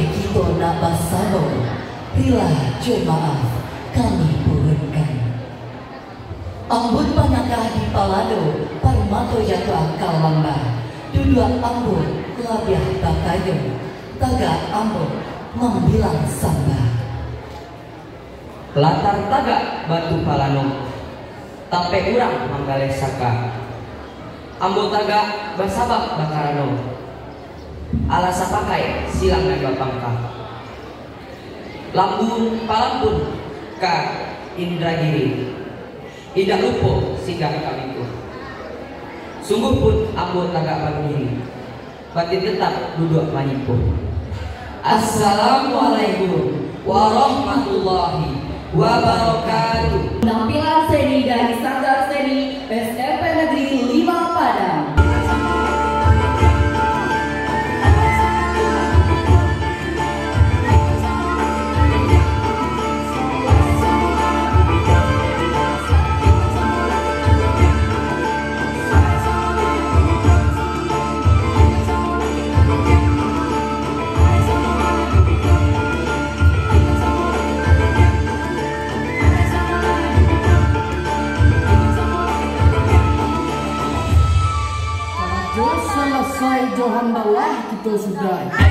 kita nak basano, rila jemaah kami pohonkan. Ambut panakah di palado, parmato jatuh akal lamba, duduk ambut labiah bakayo, tagak ambut membilang samba. Latar tagak batu palano, tape urang manggale saka. Ambut tagak basabak bakarano, alasa pakai silang naga pangka. Lambung palampun ka Indragiri, tidak lupa sigah kamiku. Sungguh pun ambut tagak pagiri, batin tetap duduk manipu. Assalamualaikum warahmatullahi wabarakatuh. Penampilan seni dari Sanggar Seni SMP Negeri 5 Padang. Selesai Johan bawah kita sudah.